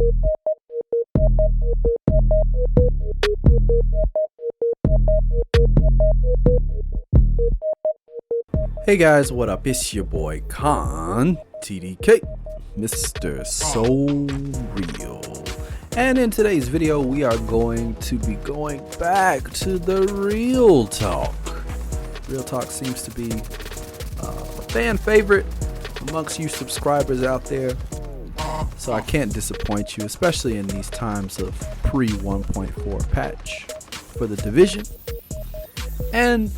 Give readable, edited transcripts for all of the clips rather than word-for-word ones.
Hey guys, what up? It's your boy Khan, TDK, Mr. So Real. And in today's video, we are going to be going back to the Real Talk. Real Talk seems to be a fan favorite amongst you subscribers out there. So I can't disappoint you, especially in these times of pre 1.4 patch for the division. And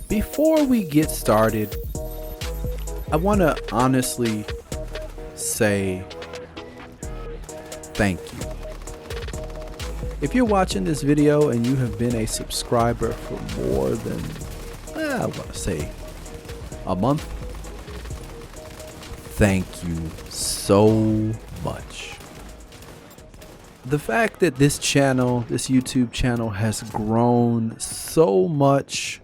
before we get started, I want to honestly say thank you. If you're watching this video and you have been a subscriber for more than, I want to say, a month, thank you so much. The fact that this channel, this YouTube channel, has grown so much,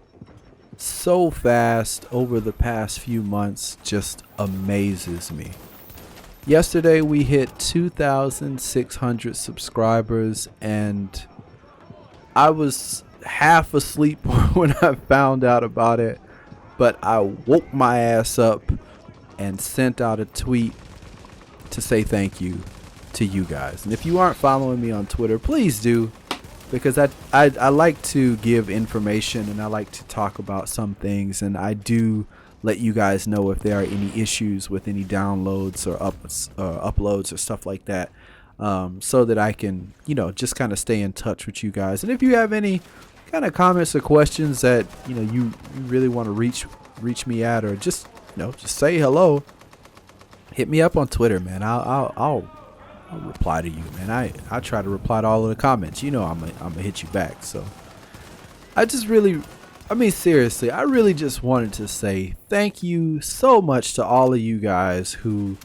so fast over the past few months just amazes me. Yesterday we hit 2,600 subscribers and I was half asleep when I found out about it, but I woke my ass up and sent out a tweet to say thank you to you guys. And if you aren't following me on Twitter, please do, because I like to give information and I like to talk about some things, and I do let you guys know if there are any issues with any downloads or uploads or stuff like that, so that I can, just kind of stay in touch with you guys. And if you have any kind of comments or questions that you really want to reach me at, or just just say hello, hit me up on Twitter, man. I'll reply to you, man. I try to reply to all of the comments. I'm gonna hit you back. So seriously, I really just wanted to say thank you so much to all of you guys who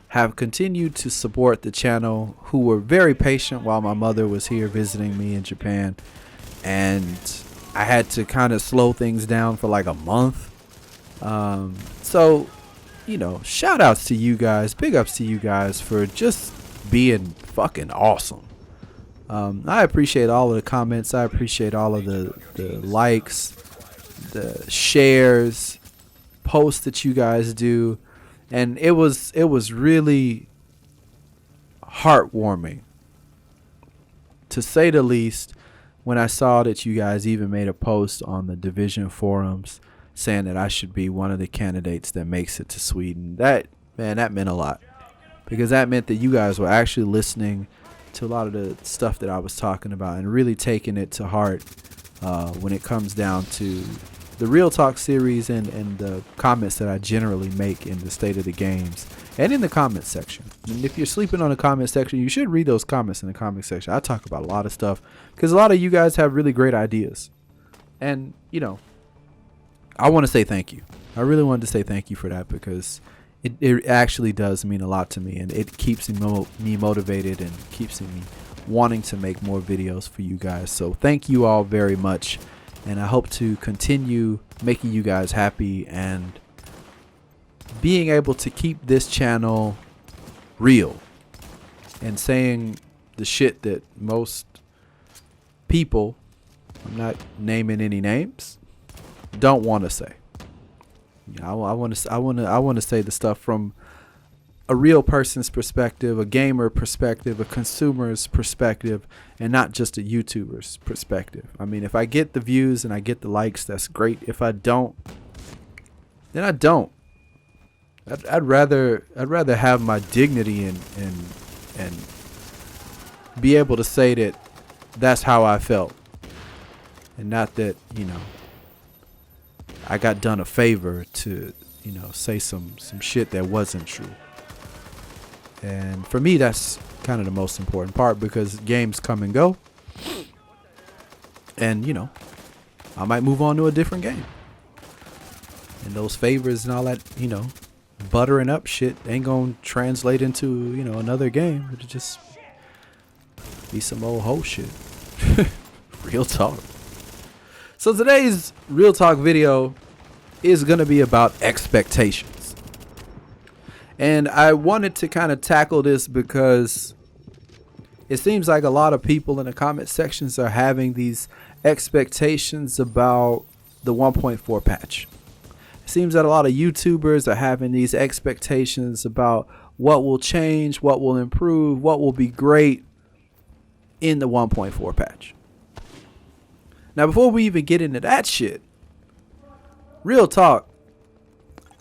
have continued to support the channel, who were very patient while my mother was here visiting me in Japan, and I had to kind of slow things down for like a month. So shout outs to you guys, big ups to you guys for just being fucking awesome. I appreciate all of the comments. I appreciate all of the likes, the shares, posts that you guys do, and it was really heartwarming, to say the least, when I saw that you guys even made a post on the Division forums saying that I should be one of the candidates that makes it to Sweden. That meant a lot, because that meant that you guys were actually listening to a lot of the stuff that I was talking about and really taking it to heart when it comes down to the Real Talk series and the comments that I generally make in the state of the games and in the comment section. And if you're sleeping on the comment section, you should read those comments in the comment section. I talk about a lot of stuff because a lot of you guys have really great ideas. And, I want to say thank you. I really wanted to say thank you for that, because it actually does mean a lot to me, and it keeps me motivated and keeps me wanting to make more videos for you guys. So thank you all very much, and I hope to continue making you guys happy and being able to keep this channel real and saying the shit that most people, I'm not naming any names, don't want to say. I want to say the stuff from a real person's perspective, a gamer perspective, a consumer's perspective, and not just a YouTuber's perspective. I mean, if I get the views and I get the likes, that's great. If I don't, then I don't. I'd rather have my dignity and be able to say that that's how I felt, and not that I got done a favor to, say some shit that wasn't true. And for me, that's kind of the most important part, because games come and go. And, I might move on to a different game. And those favors and all that, buttering up shit ain't going to translate into, another game. It'll just be some old hoe shit. Real talk. So today's Real Talk video is going to be about expectations. And I wanted to kind of tackle this because it seems like a lot of people in the comment sections are having these expectations about the 1.4 patch. It seems that a lot of YouTubers are having these expectations about what will change, what will improve, what will be great in the 1.4 patch. Now, before we even get into that shit, real talk,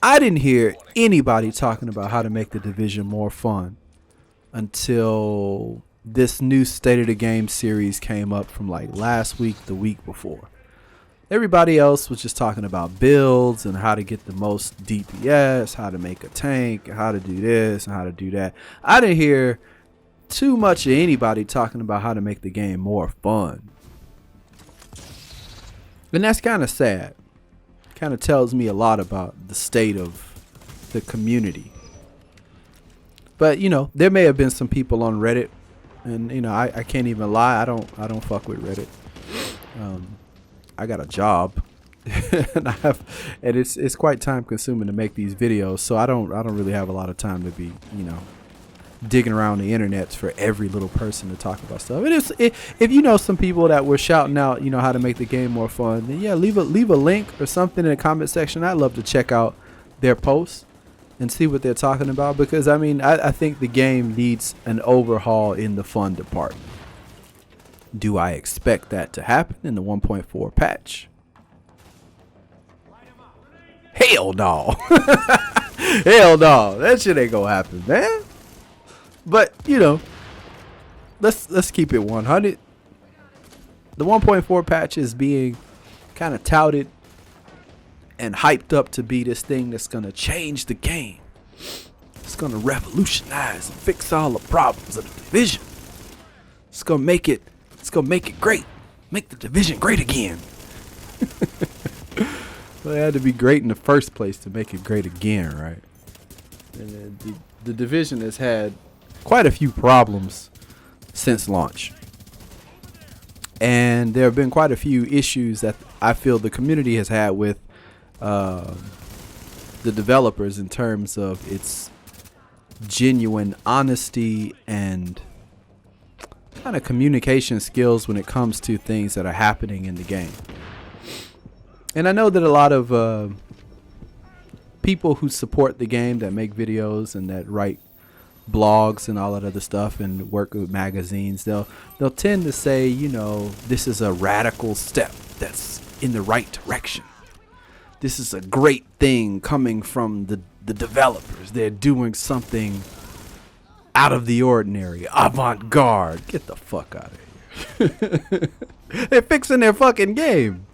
I didn't hear anybody talking about how to make the Division more fun until this new State of the Game series came up from like last week, the week before. Everybody else was just talking about builds and how to get the most DPS, how to make a tank, how to do this and how to do that. I didn't hear too much of anybody talking about how to make the game more fun. And that's kind of sad. Kind of tells me a lot about the state of the community. But you know, there may have been some people on Reddit, and you know, I can't even lie, I don't fuck with Reddit. I got a job and it's quite time consuming to make these videos, so I don't really have a lot of time to be, you know, digging around the internet for every little person to talk about stuff. If you know some people that were shouting out, you know, how to make the game more fun, then yeah, leave a link or something in the comment section. I'd love to check out their posts and see what they're talking about, because I mean, I think the game needs an overhaul in the fun department. Do I expect that to happen in the 1.4 patch? Hell no. Hell no. That shit ain't gonna happen, man. But, you know, let's keep it 100. The 1.4 patch is being kind of touted and hyped up to be this thing that's going to change the game. It's going to revolutionize and fix all the problems of the Division. It's going to make it great. Make the Division great again. Well, it had to be great in the first place to make it great again, right? And the Division has had quite a few problems since launch. And there have been quite a few issues that I feel the community has had with the developers in terms of its genuine honesty and kind of communication skills when it comes to things that are happening in the game. And I know that a lot of people who support the game, that make videos and that write blogs and all that other stuff and work with magazines, they'll tend to say, you know, this is a radical step that's in the right direction. This is a great thing coming from the developers. They're doing something out of the ordinary, avant-garde. Get the fuck out of here. They're fixing their fucking game.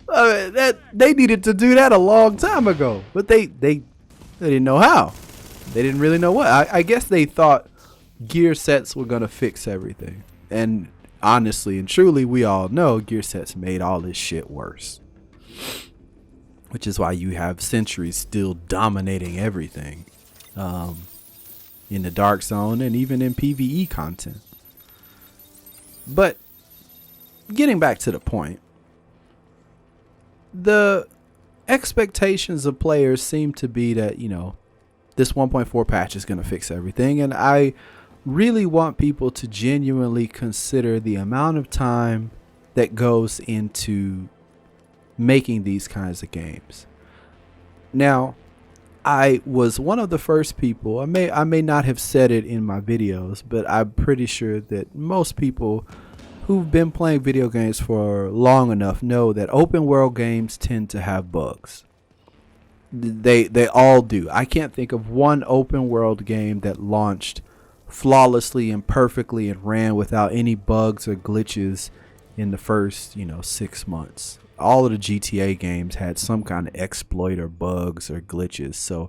That they needed to do that a long time ago, but they didn't know how. They didn't really know what. I guess they thought gear sets were gonna fix everything, and honestly and truly, we all know gear sets made all this shit worse. Which is why you have Sentries still dominating everything in the Dark Zone and even in PvE content. But getting back to the point, the expectations of players seem to be that, you know, this 1.4 patch is going to fix everything. And I really want people to genuinely consider the amount of time that goes into making these kinds of games. Now, I was one of the first people, I may not have said it in my videos, but I'm pretty sure that most people who've been playing video games for long enough know that open world games tend to have bugs. They all do. I can't think of one open world game that launched flawlessly and perfectly and ran without any bugs or glitches in the first, 6 months. All of the GTA games had some kind of exploit or bugs or glitches. So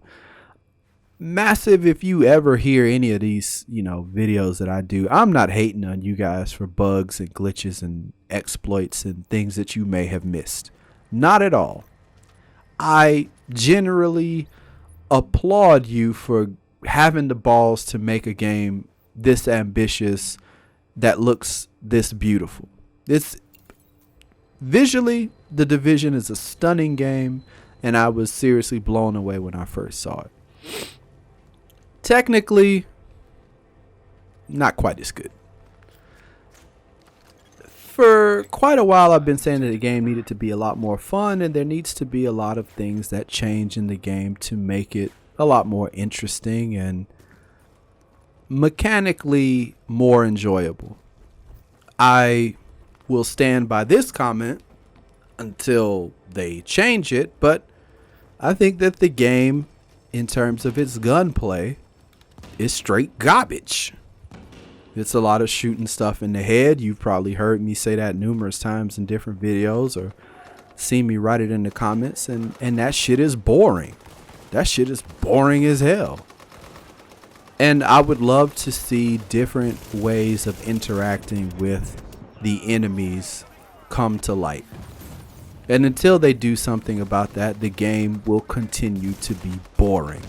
massive if you ever hear any of these, videos that I do. I'm not hating on you guys for bugs and glitches and exploits and things that you may have missed. Not at all. I generally applaud you for having the balls to make a game this ambitious that looks this beautiful. It's visually, The Division is a stunning game, and I was seriously blown away when I first saw it. Technically, not quite as good. for quite a while I've been saying that the game needed to be a lot more fun, and there needs to be a lot of things that change in the game to make it a lot more interesting and mechanically more enjoyable. I will stand by this comment until they change it, but I think that the game, in terms of its gunplay, is straight garbage. It's a lot of shooting stuff in the head. You've probably heard me say that numerous times in different videos or seen me write it in the comments, and that shit is boring. That shit is boring as hell. And I would love to see different ways of interacting with the enemies come to light. And until they do something about that, the game will continue to be boring.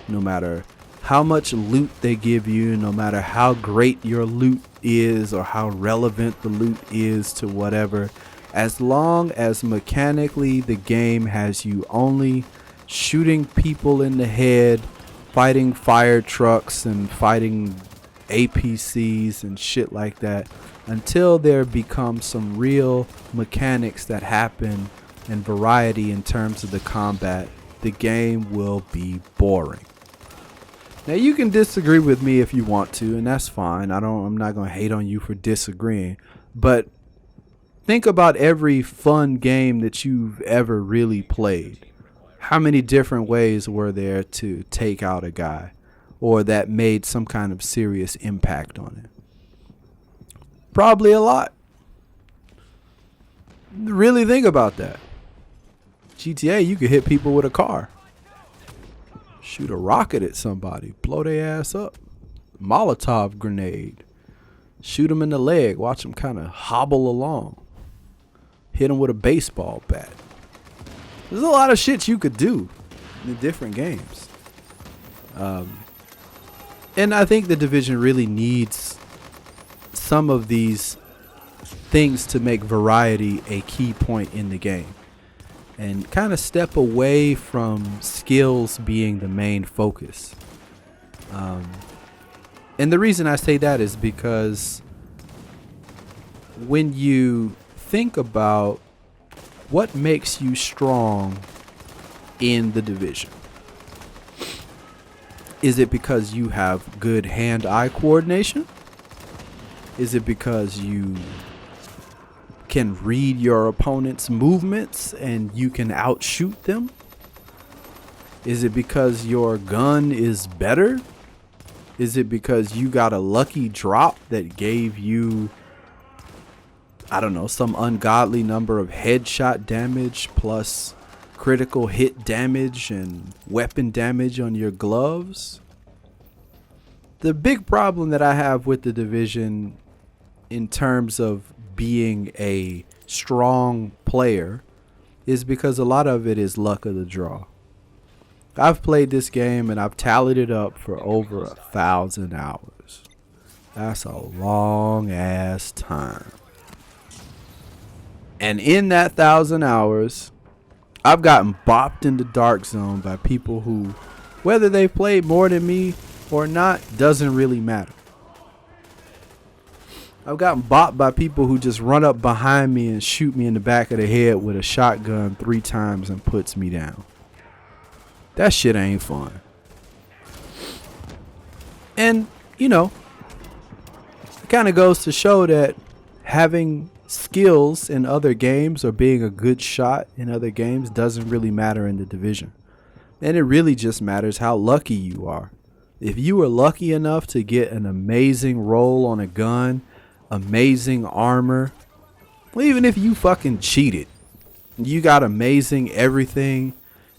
No matter how much loot they give you, no matter how great your loot is or how relevant the loot is to whatever, as long as mechanically the game has you only shooting people in the head, fighting fire trucks and fighting APCs and shit like that, until there becomes some real mechanics that happen and variety in terms of the combat, the game will be boring. Now you can disagree with me if you want to, and that's fine. I'm not going to hate on you for disagreeing, but think about every fun game that you've ever really played. How many different ways were there to take out a guy, or that made some kind of serious impact on it? Probably a lot. Really think about that. GTA, you could hit people with a car. Shoot a rocket at somebody. Blow their ass up. Molotov grenade. Shoot them in the leg. Watch them kind of hobble along. Hit them with a baseball bat. There's a lot of shit you could do in different games. And I think the Division really needs some of these things to make variety a key point in the game. And kind of step away from skills being the main focus. And the reason I say that is because when you think about what makes you strong in the Division, is it because you have good hand-eye coordination? Is it because you can read your opponent's movements and you can outshoot them? Is it because your gun is better? Is it because you got a lucky drop that gave you, I don't know, some ungodly number of headshot damage plus critical hit damage and weapon damage on your gloves? The big problem that I have with the Division in terms of being a strong player is because a lot of it is luck of the draw. I've played this game and I've tallied it up for over 1,000 hours. That's a long ass time. And in that 1,000 hours, I've gotten bopped in the dark zone by people who, whether they've played more than me or not, doesn't really matter. I've gotten bopped by people who just run up behind me and shoot me in the back of the head with a shotgun 3 times and puts me down. That shit ain't fun. And, you know, it kind of goes to show that having skills in other games or being a good shot in other games doesn't really matter in the Division. And it really just matters how lucky you are. If you were lucky enough to get an amazing roll on a gun, amazing armor, well, even if you fucking cheated, you got amazing everything,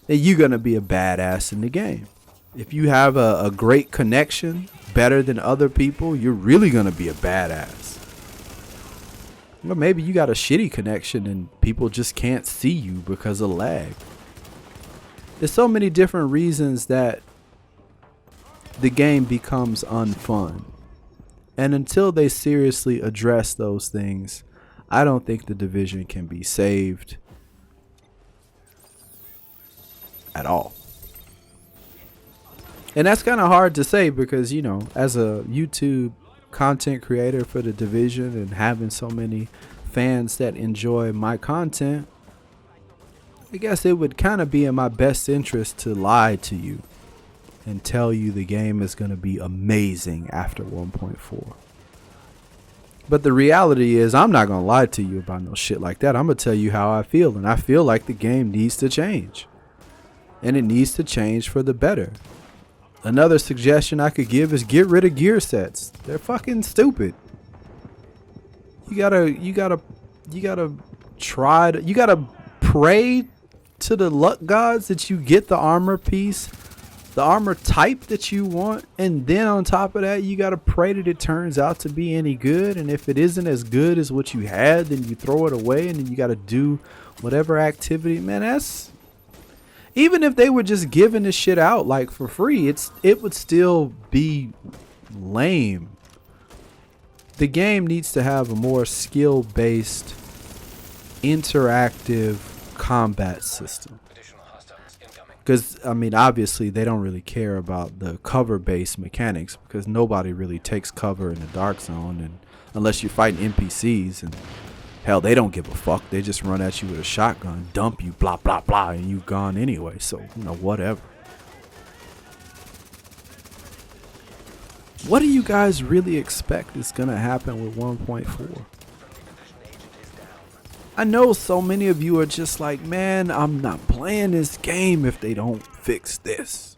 then you're going to be a badass in the game. If you have a great connection, better than other people, you're really going to be a badass. Or maybe you got a shitty connection and people just can't see you because of lag. There's so many different reasons that the game becomes unfun. And until they seriously address those things, I don't think the Division can be saved at all. And that's kind of hard to say because, you know, as a YouTube content creator for the Division and having so many fans that enjoy my content, I guess it would kind of be in my best interest to lie to you and tell you the game is going to be amazing after 1.4. But the reality is I'm not going to lie to you about no shit like that. I'm going to tell you how I feel, and I feel like the game needs to change. And it needs to change for the better. Another suggestion I could give is get rid of gear sets. They're fucking stupid. You gotta pray to the luck gods that you get the armor piece, the armor type that you want, and then on top of that you gotta pray that it turns out to be any good. And if it isn't as good as what you had, then you throw it away, and then you gotta do whatever activity. Man, that's, even if they were just giving this shit out like for free, it would still be lame. The game needs to have a more skill-based, interactive combat system. Because, I mean, obviously they don't really care about the cover-based mechanics, because nobody really takes cover in the dark zone, and unless you're fighting NPCs, and hell, they don't give a fuck. They just run at you with a shotgun, dump you, blah, blah, blah, and you've gone anyway. So, whatever. What do you guys really expect is going to happen with 1.4? I know so many of you are just like, man, I'm not playing this game if they don't fix this.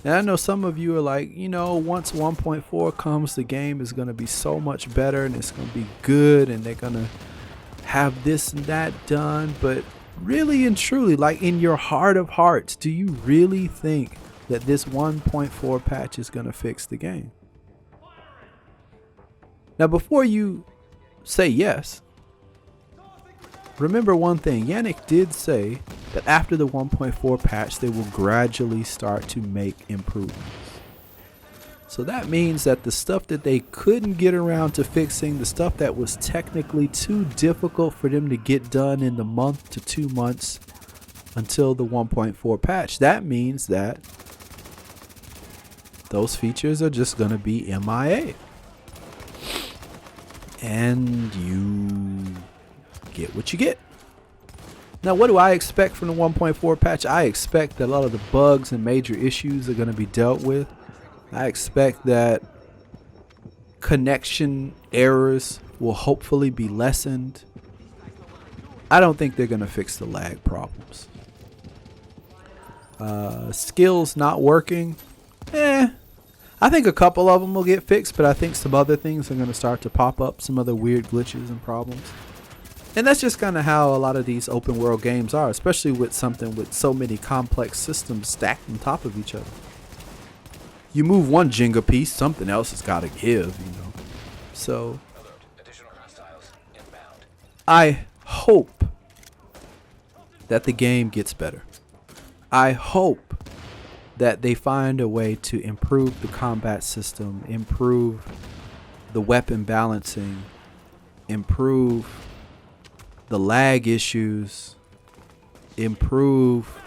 And I know some of you are like, once 1.4 comes, the game is going to be so much better and it's going to be good and they're going to have this and that done. But really and truly, like in your heart of hearts, do you really think that this 1.4 patch is going to fix the game? Now, before you say yes, remember one thing. Yannick did say that after the 1.4 patch, they will gradually start to make improvements. So that means that the stuff that they couldn't get around to fixing, the stuff that was technically too difficult for them to get done in the month to 2 months until the 1.4 patch, that means that those features are just going to be MIA. And you get what you get. Now, what do I expect from the 1.4 patch? I expect that a lot of the bugs and major issues are going to be dealt with. I expect that connection errors will hopefully be lessened. I don't think they're going to fix the lag problems. Skills not working. I think a couple of them will get fixed, but I think some other things are going to start to pop up, some other weird glitches and problems. And that's just kind of how a lot of these open world games are, especially with something with so many complex systems stacked on top of each other. You move one Jenga piece, something else has got to give, So I hope that the game gets better. I hope that they find a way to improve the combat system, improve the weapon balancing, improve the lag issues, improve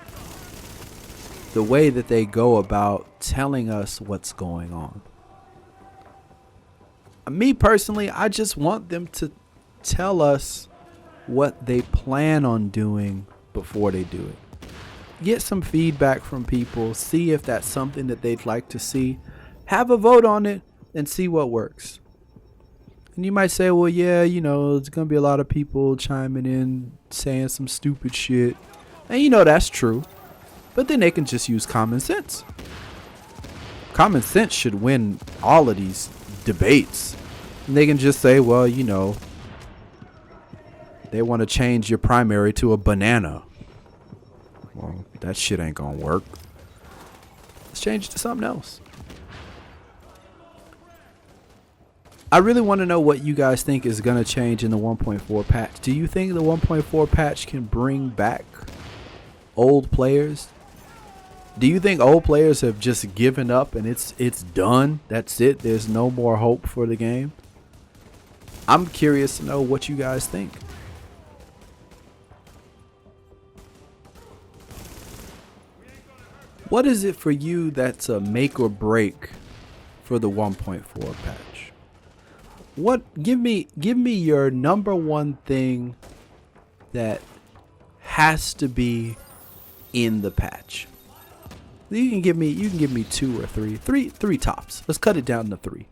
the way that they go about telling us what's going on. Me personally, I just want them to tell us what they plan on doing before they do it. Get some feedback from people, see if that's something that they'd like to see, have a vote on it, and see what works. And you might say, well, yeah, there's going to be a lot of people chiming in, saying some stupid shit. And that's true. But then they can just use common sense. Common sense should win all of these debates. And they can just say, well, they want to change your primary to a banana. Well, that shit ain't gonna work. Let's change it to something else. I really want to know what you guys think is gonna change in the 1.4 patch. Do you think the 1.4 patch can bring back old players? Do you think old players have just given up and it's done? That's it. There's no more hope for the game. I'm curious to know what you guys think. What is it for you that's a make or break for the 1.4 patch? Give me your number one thing that has to be in the patch. You can give me two or three tops. Let's cut it down to three.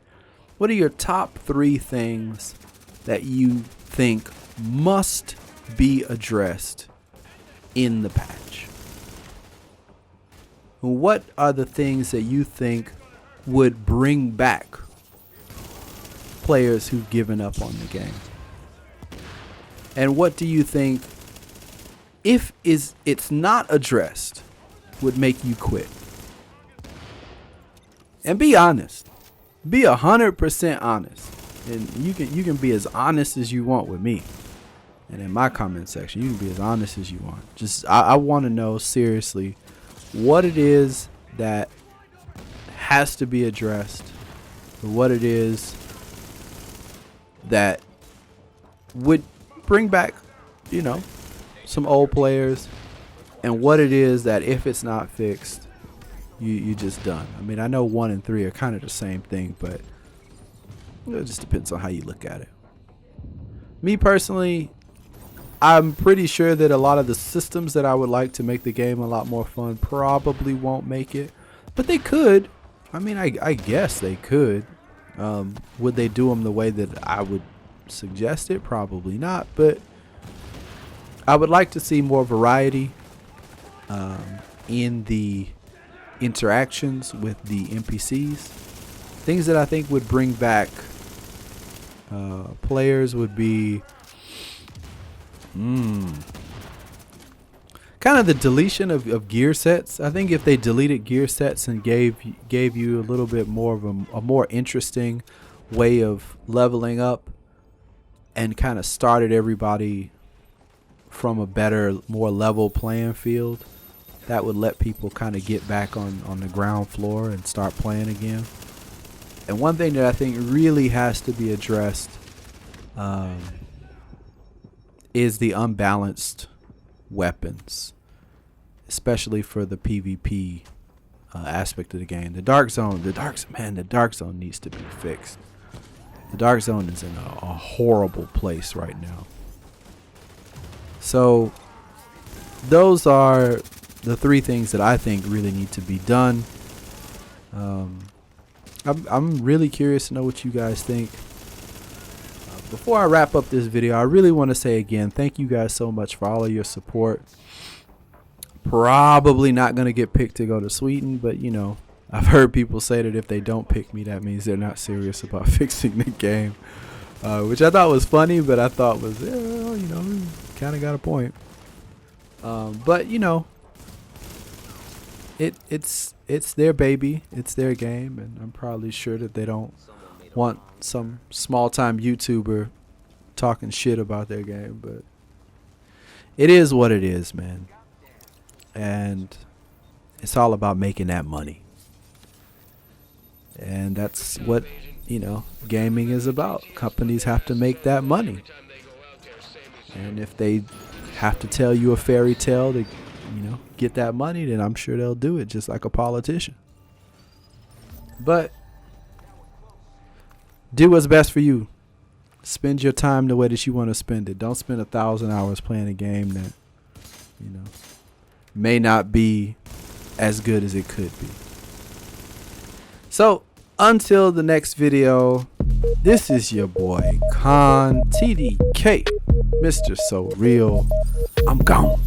What are your top three things that you think must be addressed in the patch? What are the things that you think would bring back players who've given up on the game? And what do you think, if it's not addressed, would make you quit? And be honest. Be 100% honest. And you can be as honest as you want with me. And in my comment section, you can be as honest as you want. Just I want to know seriously what it is that has to be addressed, what it is that would bring back, some old players, and what it is that if it's not fixed, you just done. I mean, I know 1 and 3 are kind of the same thing, but it just depends on how you look at it. Me personally, I'm pretty sure that a lot of the systems that I would like to make the game a lot more fun probably won't make it, but they could. I mean, I guess they could. Would they do them the way that I would suggest it? Probably not, but I would like to see more variety in the interactions with the NPCs. Things that I think would bring back players would be kind of the deletion of gear sets. I think if they deleted gear sets and gave you a little bit more of a more interesting way of leveling up, and kind of started everybody from a better, more level playing field, that would let people kind of get back on the ground floor and start playing again. And one thing that I think really has to be addressed is the unbalanced weapons, especially for the PvP aspect of the game. The dark zone needs to be fixed. The dark zone is in a horrible place right now. So those are the three things that I think really need to be done. I'm really curious to know what you guys think. Before I wrap up this video, I really want to say again, thank you guys so much for all of your support. Probably not going to get picked to go to Sweden, but I've heard people say that if they don't pick me, that means they're not serious about fixing the game, which I thought was funny, but I thought was, kind of got a point. But it's their baby, it's their game, and I'm probably sure that they don't want some small-time YouTuber talking shit about their game, but it is what it is, man. And it's all about making that money. And that's what, gaming is about. Companies have to make that money. And if they have to tell you a fairy tale to, get that money, then I'm sure they'll do it just like a politician. But do what's best for you. Spend your time the way that you want to spend it. Don't spend 1,000 hours playing a game that, may not be as good as it could be. So until the next video, this is your boy Khan TDK, Mr. So Real. I'm gone.